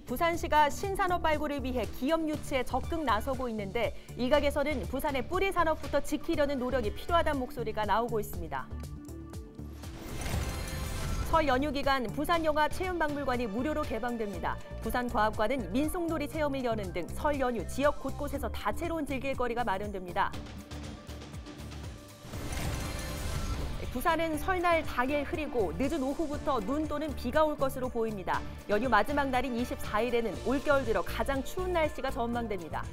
부산시가 신산업 발굴을 위해 기업 유치에 적극 나서고 있는데 일각에서는 부산의 뿌리 산업부터 지키려는 노력이 필요하다는 목소리가 나오고 있습니다. 설 연휴 기간 부산영화체험박물관이 무료로 개방됩니다. 부산과학관은 민속놀이 체험을 여는 등 설 연휴 지역 곳곳에서 다채로운 즐길거리가 마련됩니다. 부산은 설날 당일 흐리고 늦은 오후부터 눈 또는 비가 올 것으로 보입니다. 연휴 마지막 날인 24일에는 올겨울 들어 가장 추운 날씨가 전망됩니다.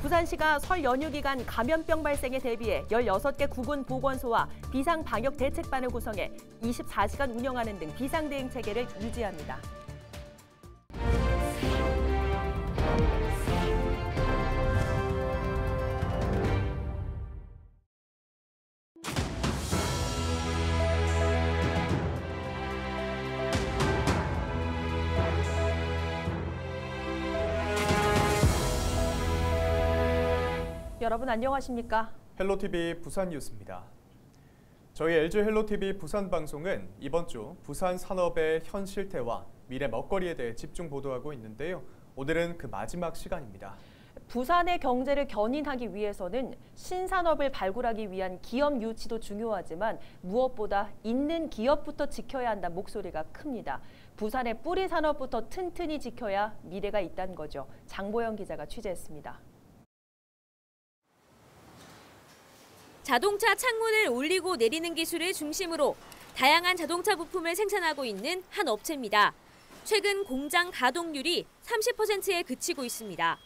부산시가 설 연휴 기간 감염병 발생에 대비해 16개 구군 보건소와 비상방역대책반을 구성해 24시간 운영하는 등 비상대응 체계를 유지합니다. 여러분 안녕하십니까? 헬로TV 부산 뉴스입니다. 저희 LG 헬로TV 부산 방송은 이번 주 부산 산업의 현 실태와 미래 먹거리에 대해 집중 보도하고 있는데요. 오늘은 그 마지막 시간입니다. 부산의 경제를 견인하기 위해서는 신산업을 발굴하기 위한 기업 유치도 중요하지만 무엇보다 있는 기업부터 지켜야 한다는 목소리가 큽니다. 부산의 뿌리 산업부터 튼튼히 지켜야 미래가 있다는 거죠. 장보영 기자가 취재했습니다. 자동차 창문을 올리고 내리는 기술을 중심으로 다양한 자동차 부품을 생산하고 있는 한 업체입니다. 최근 공장 가동률이 30%에 그치고 있습니다.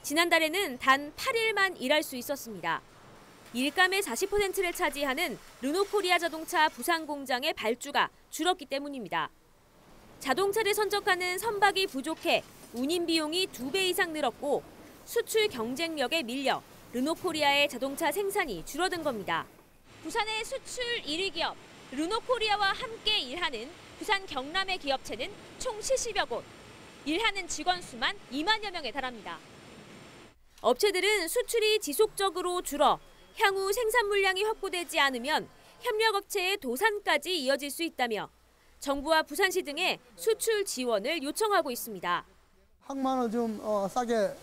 지난달에는 단 8일만 일할 수 있었습니다. 일감의 40%를 차지하는 르노코리아 자동차 부산 공장의 발주가 줄었기 때문입니다. 자동차를 선적하는 선박이 부족해 운임 비용이 2배 이상 늘었고 수출 경쟁력에 밀려 르노코리아의 자동차 생산이 줄어든 겁니다. 부산의 수출 1위 기업 르노코리아와 함께 일하는 부산 경남의 기업체는 총 70여 곳, 일하는 직원 수만 2만여 명에 달합니다. 업체들은 수출이 지속적으로 줄어 향후 생산 물량이 확보되지 않으면 협력업체의 도산까지 이어질 수 있다며 정부와 부산시 등의 수출 지원을 요청하고 있습니다. 항만을 좀 싸게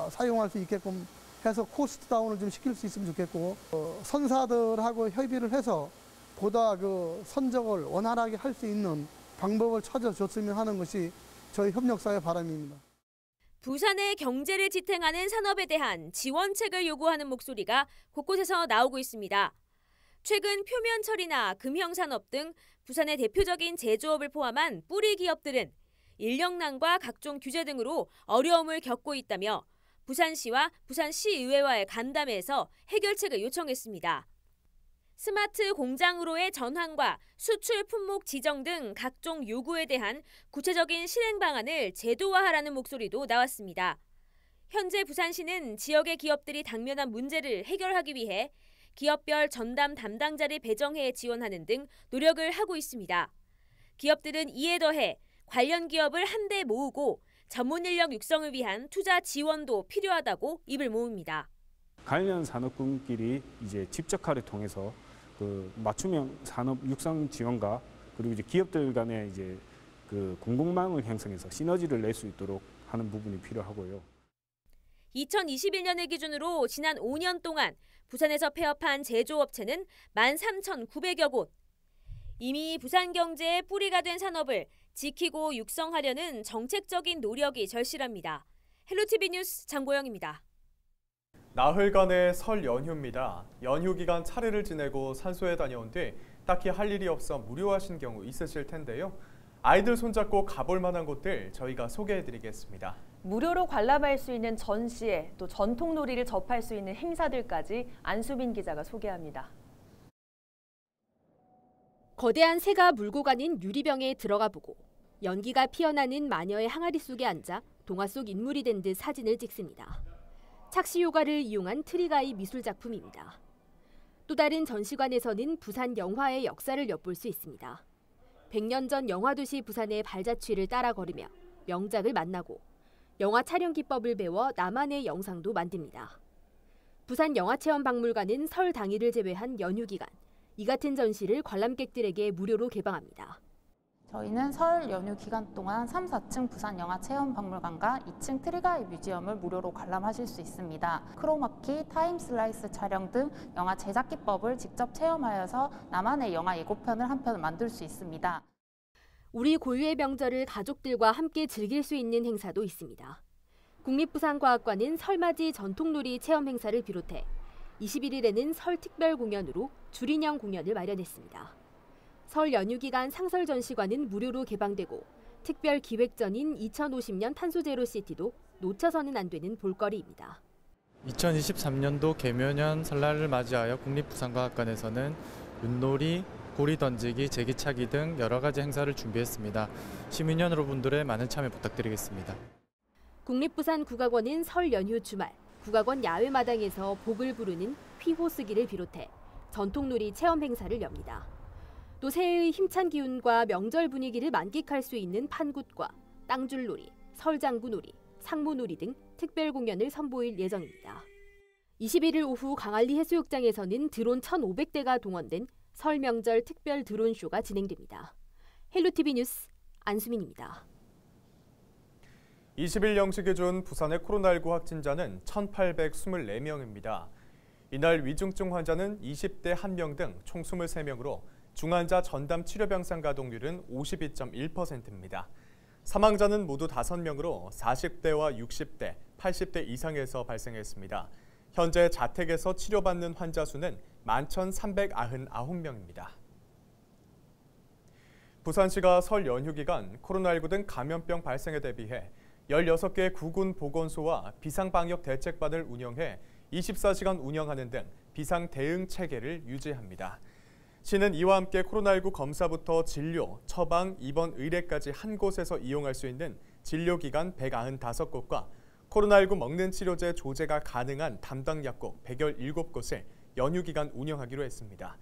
사용할 수 있게끔 해서 코스트 다운을 좀 시킬 수 있으면 좋겠고 선사들하고 협의를 해서 보다 그 선적을 원활하게 할 수 있는 방법을 찾아줬으면 하는 것이 저희 협력사의 바람입니다. 부산의 경제를 지탱하는 산업에 대한 지원책을 요구하는 목소리가 곳곳에서 나오고 있습니다. 최근 표면 처리나 금형산업 등 부산의 대표적인 제조업을 포함한 뿌리 기업들은 인력난과 각종 규제 등으로 어려움을 겪고 있다며 부산시와 부산시의회와의 간담회에서 해결책을 요청했습니다. 스마트 공장으로의 전환과 수출 품목 지정 등 각종 요구에 대한 구체적인 실행 방안을 제도화하라는 목소리도 나왔습니다. 현재 부산시는 지역의 기업들이 당면한 문제를 해결하기 위해 기업별 전담 담당자를 배정해 지원하는 등 노력을 하고 있습니다. 기업들은 이에 더해 관련 기업을 한데 모으고 전문 인력 육성을 위한 투자 지원도 필요하다고 입을 모읍니다. 관련 산업군끼리 이제 집적화를 통해서 그 맞춤형 산업 육성 지원과 그리고 이제 기업들 간의 이제 그 공공망을 형성해서 시너지를 낼 수 있도록 하는 부분이 필요하고요. 2021년을 기준으로 지난 5년 동안 부산에서 폐업한 제조업체는 13,900여 곳. 이미 부산 경제의 뿌리가 된 산업을 지키고 육성하려는 정책적인 노력이 절실합니다. 헬로TV 뉴스 장보영입니다. 나흘간의 설 연휴입니다. 연휴 기간 차례를 지내고 산소에 다녀온 뒤 딱히 할 일이 없어 무료하신 경우 있으실 텐데요. 아이들 손잡고 가볼 만한 곳들 저희가 소개해드리겠습니다. 무료로 관람할 수 있는 전시회, 또 전통놀이를 접할 수 있는 행사들까지 안수민 기자가 소개합니다. 거대한 새가 물고 가는 유리병에 들어가 보고 연기가 피어나는 마녀의 항아리 속에 앉아 동화 속 인물이 된 듯 사진을 찍습니다. 착시 효과를 이용한 트리가이 미술 작품입니다. 또 다른 전시관에서는 부산 영화의 역사를 엿볼 수 있습니다. 100년 전 영화도시 부산의 발자취를 따라 걸으며 명작을 만나고 영화 촬영 기법을 배워 나만의 영상도 만듭니다. 부산 영화체험박물관은 설 당일을 제외한 연휴 기간 이 같은 전시를 관람객들에게 무료로 개방합니다. 저희는 설 연휴 기간 동안 3, 4층 부산영화체험박물관과 2층 트리가이 뮤지엄을 무료로 관람하실 수 있습니다. 크로마키, 타임슬라이스 촬영 등 영화 제작 기법을 직접 체험하여서 나만의 영화 예고편을 한 편 만들 수 있습니다. 우리 고유의 명절을 가족들과 함께 즐길 수 있는 행사도 있습니다. 국립부산과학관은 설맞이 전통놀이 체험 행사를 비롯해 21일에는 설 특별 공연으로 줄인형 공연을 마련했습니다. 설 연휴 기간 상설 전시관은 무료로 개방되고 특별 기획전인 2050년 탄소제로 시티도 놓쳐서는 안 되는 볼거리입니다. 2023년도 개묘년 설날을 맞이하여 국립부산과학관에서는 윷놀이, 고리 던지기, 제기차기 등 여러 가지 행사를 준비했습니다. 시민 여러분들의 많은 참여 부탁드리겠습니다. 국립부산국악원은 설 연휴 주말 국악원 야외마당에서 복을 부르는 휘호쓰기를 비롯해 전통놀이 체험 행사를 엽니다. 또 새해의 힘찬 기운과 명절 분위기를 만끽할 수 있는 판굿과 땅줄놀이, 설장구놀이, 상무놀이 등 특별 공연을 선보일 예정입니다. 21일 오후 강안리 해수욕장에서는 드론 1,500대가 동원된 설 명절 특별 드론쇼가 진행됩니다. 헬로티비 뉴스 안수민입니다. 20일 0시 기준 부산의 코로나19 확진자는 1,824명입니다. 이날 위중증 환자는 20대 1명 등 총 23명으로 중환자 전담 치료병상 가동률은 52.1%입니다. 사망자는 모두 5명으로 40대와 60대, 80대 이상에서 발생했습니다. 현재 자택에서 치료받는 환자 수는 11,399명입니다. 부산시가 설 연휴 기간 코로나19 등 감염병 발생에 대비해 16개 구군 보건소와 비상방역 대책반을 운영해 24시간 운영하는 등 비상 대응 체계를 유지합니다. 시는 이와 함께 코로나19 검사부터 진료, 처방, 입원, 의뢰까지 한 곳에서 이용할 수 있는 진료기관 195곳과 코로나19 먹는 치료제 조제가 가능한 담당 약국 117곳을 연휴 기간 운영하기로 했습니다.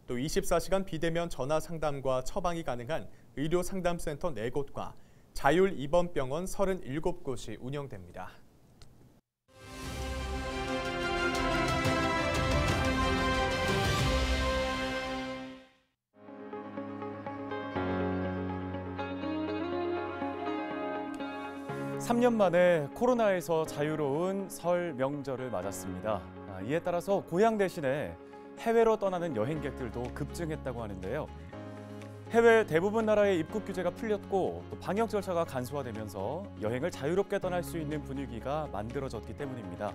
또 24시간 비대면 전화 상담과 처방이 가능한 의료 상담센터 4곳과 자율 입원병원 37곳이 운영됩니다. 삼 년 만에 코로나에서 자유로운 설 명절을 맞았습니다. 이에 따라서 고향 대신에 해외로 떠나는 여행객들도 급증했다고 하는데요. 해외 대부분 나라의 입국 규제가 풀렸고 또 방역 절차가 간소화되면서 여행을 자유롭게 떠날 수 있는 분위기가 만들어졌기 때문입니다.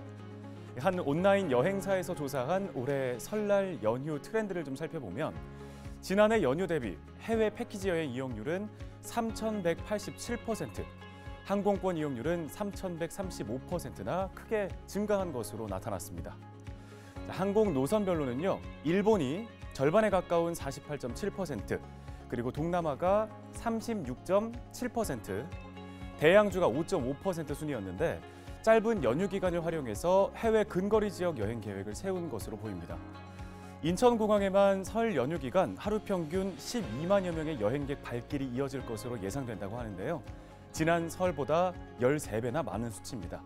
한 온라인 여행사에서 조사한 올해 설날 연휴 트렌드를 좀 살펴보면 지난해 연휴 대비 해외 패키지 여행 이용률은 3,187%, 항공권 이용률은 3,135%나 크게 증가한 것으로 나타났습니다. 항공 노선별로는요, 일본이 절반에 가까운 48.7%, 그리고 동남아가 36.7%, 대양주가 5.5% 순이었는데 짧은 연휴 기간을 활용해서 해외 근거리 지역 여행 계획을 세운 것으로 보입니다. 인천공항에만 설 연휴 기간 하루 평균 12만여 명의 여행객 발길이 이어질 것으로 예상된다고 하는데요. 지난 설보다 13배나 많은 수치입니다.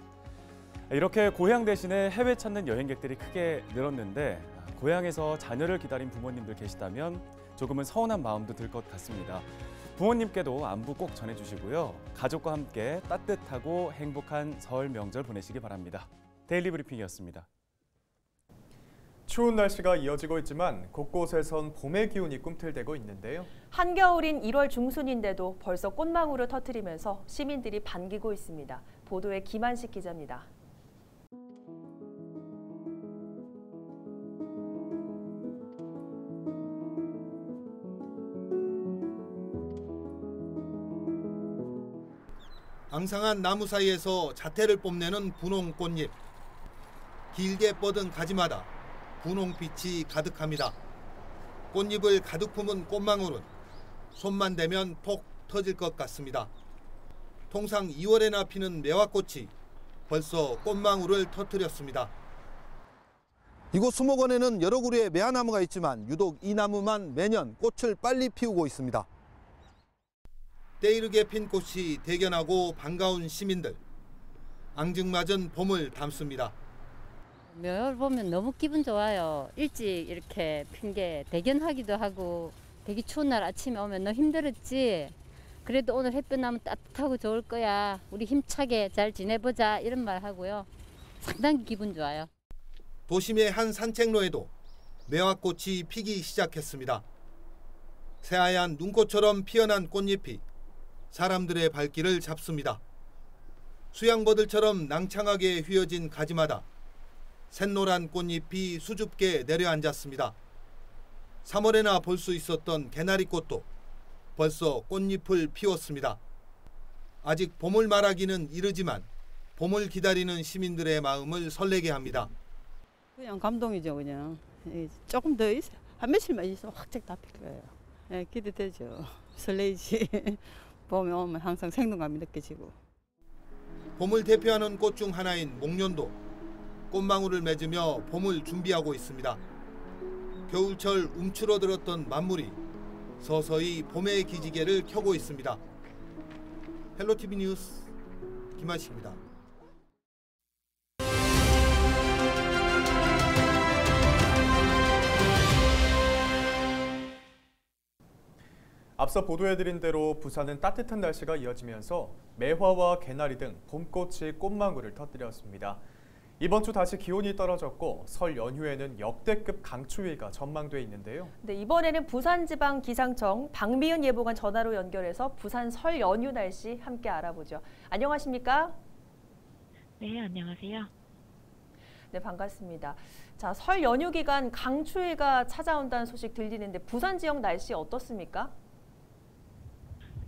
이렇게 고향 대신에 해외 찾는 여행객들이 크게 늘었는데 고향에서 자녀를 기다린 부모님들 계시다면 조금은 서운한 마음도 들 것 같습니다. 부모님께도 안부 꼭 전해주시고요. 가족과 함께 따뜻하고 행복한 설 명절 보내시기 바랍니다. 데일리 브리핑이었습니다. 추운 날씨가 이어지고 있지만 곳곳에선 봄의 기운이 꿈틀대고 있는데요. 한겨울인 1월 중순인데도 벌써 꽃망울을 터뜨리면서 시민들이 반기고 있습니다. 보도에 김한식 기자입니다. 앙상한 나무 사이에서 자태를 뽐내는 분홍 꽃잎. 길게 뻗은 가지마다 분홍빛이 가득합니다. 꽃잎을 가득 품은 꽃망울은 손만 대면 톡 터질 것 같습니다. 통상 2월에나 피는 매화꽃이 벌써 꽃망울을 터뜨렸습니다. 이곳 수목원에는 여러 그루의 매화나무가 있지만 유독 이 나무만 매년 꽃을 빨리 피우고 있습니다. 때이르게 핀 꽃이 대견하고 반가운 시민들. 앙증맞은 봄을 담습니다. 매화를 보면 너무 기분 좋아요. 일찍 이렇게 핀 게 대견하기도 하고 되게 추운 날 아침에 오면 너무 힘들었지. 그래도 오늘 햇볕 나면 따뜻하고 좋을 거야. 우리 힘차게 잘 지내보자 이런 말 하고요. 상당히 기분 좋아요. 도심의 한 산책로에도 매화꽃이 피기 시작했습니다. 새하얀 눈꽃처럼 피어난 꽃잎이 사람들의 발길을 잡습니다. 수양버들처럼 낭창하게 휘어진 가지마다 샛노란 꽃잎이 수줍게 내려앉았습니다. 3월에나 볼 수 있었던 개나리꽃도 벌써 꽃잎을 피웠습니다. 아직 봄을 말하기는 이르지만 봄을 기다리는 시민들의 마음을 설레게 합니다. 그냥 감동이죠. 그냥 조금 더 있어, 한 며칠만 있으면 확 다 필 거예요. 네, 기대되죠. 설레이지. 봄이 오면 항상 생동감이 느껴지고. 봄을 대표하는 꽃 중 하나인 목련도 꽃망울을 맺으며 봄을 준비하고 있습니다. 겨울철 움츠러들었던 만물이 서서히 봄의 기지개를 켜고 있습니다. 헬로티비 뉴스 김한식입니다. 앞서 보도해드린 대로 부산은 따뜻한 날씨가 이어지면서 매화와 개나리 등 봄꽃이 꽃망울을 터뜨렸습니다. 이번 주 다시 기온이 떨어졌고 설 연휴에는 역대급 강추위가 전망돼 있는데요. 네, 이번에는 부산지방기상청 박미은 예보관 전화로 연결해서 부산 설 연휴 날씨 함께 알아보죠. 안녕하십니까? 네, 안녕하세요. 네, 반갑습니다. 자, 설 연휴 기간 강추위가 찾아온다는 소식 들리는데 부산 지역 날씨 어떻습니까?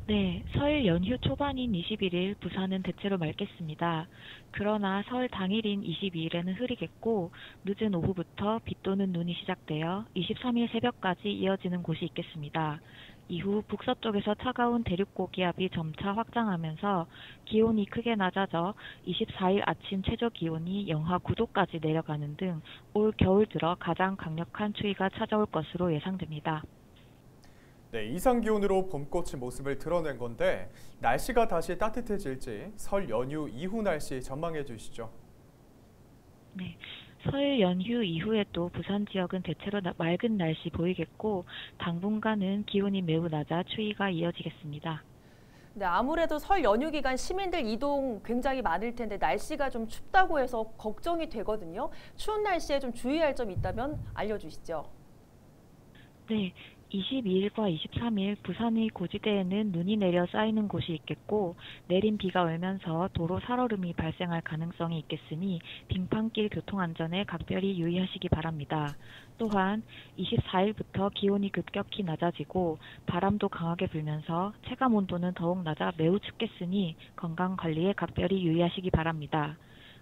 네, 설 연휴 초반인 21일 부산은 대체로 맑겠습니다. 그러나 설 당일인 22일에는 흐리겠고 늦은 오후부터 비 또는 눈이 시작되어 23일 새벽까지 이어지는 곳이 있겠습니다. 이후 북서쪽에서 차가운 대륙고기압이 점차 확장하면서 기온이 크게 낮아져 24일 아침 최저 기온이 영하 9도까지 내려가는 등 올 겨울 들어 가장 강력한 추위가 찾아올 것으로 예상됩니다. 네, 이상 기온으로 봄꽃이 모습을 드러낸 건데 날씨가 다시 따뜻해질지 설 연휴 이후 날씨 전망해 주시죠. 네, 설 연휴 이후에도 부산 지역은 대체로 맑은 날씨 보이겠고 당분간은 기온이 매우 낮아 추위가 이어지겠습니다. 네, 아무래도 설 연휴 기간 시민들 이동 굉장히 많을 텐데 날씨가 좀 춥다고 해서 걱정이 되거든요. 추운 날씨에 좀 주의할 점이 있다면 알려주시죠. 네. 22일과 23일 부산의 고지대에는 눈이 내려 쌓이는 곳이 있겠고 내린 비가 얼면서 도로 살얼음이 발생할 가능성이 있겠으니 빙판길 교통안전에 각별히 유의하시기 바랍니다. 또한 24일부터 기온이 급격히 낮아지고 바람도 강하게 불면서 체감온도는 더욱 낮아 매우 춥겠으니 건강관리에 각별히 유의하시기 바랍니다.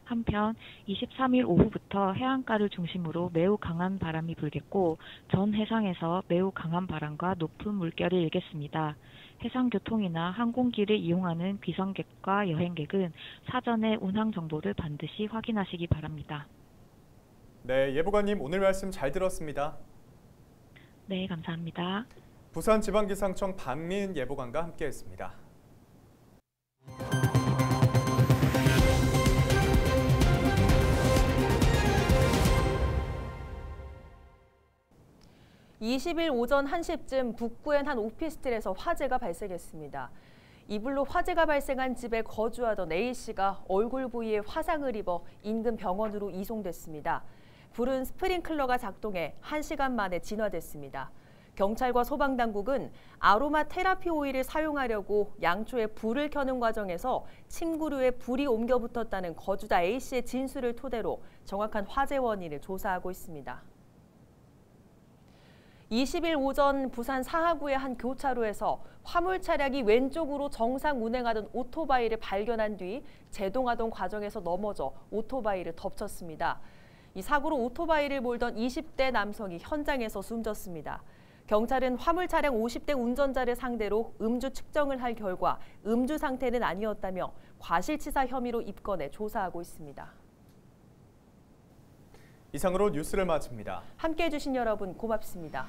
한편 23일 오후부터 해안가를 중심으로 매우 강한 바람이 불겠고 전 해상에서 매우 강한 바람과 높은 물결이 일겠습니다. 해상교통이나 항공기를 이용하는 귀성객과 여행객은 사전에 운항 정보를 반드시 확인하시기 바랍니다. 네, 예보관님 오늘 말씀 잘 들었습니다. 네, 감사합니다. 부산지방기상청 박미은 예보관과 함께했습니다. (20일) 오전 1시쯤 북구의 한 오피스텔에서 화재가 발생했습니다. 이불로 화재가 발생한 집에 거주하던 A씨가 얼굴 부위에 화상을 입어 인근 병원으로 이송됐습니다. 불은 스프링클러가 작동해 1시간 만에 진화됐습니다. 경찰과 소방당국은 아로마 테라피 오일을 사용하려고 양초에 불을 켜는 과정에서 침구류에 불이 옮겨 붙었다는 거주자 A씨의 진술을 토대로 정확한 화재 원인을 조사하고 있습니다. 20일 오전 부산 사하구의 한 교차로에서 화물 차량이 왼쪽으로 정상 운행하던 오토바이를 발견한 뒤 제동하던 과정에서 넘어져 오토바이를 덮쳤습니다. 이 사고로 오토바이를 몰던 20대 남성이 현장에서 숨졌습니다. 경찰은 화물 차량 50대 운전자를 상대로 음주 측정을 할 결과 음주 상태는 아니었다며 과실치사 혐의로 입건해 조사하고 있습니다. 이상으로 뉴스를 마칩니다. 함께해 주신 여러분 고맙습니다.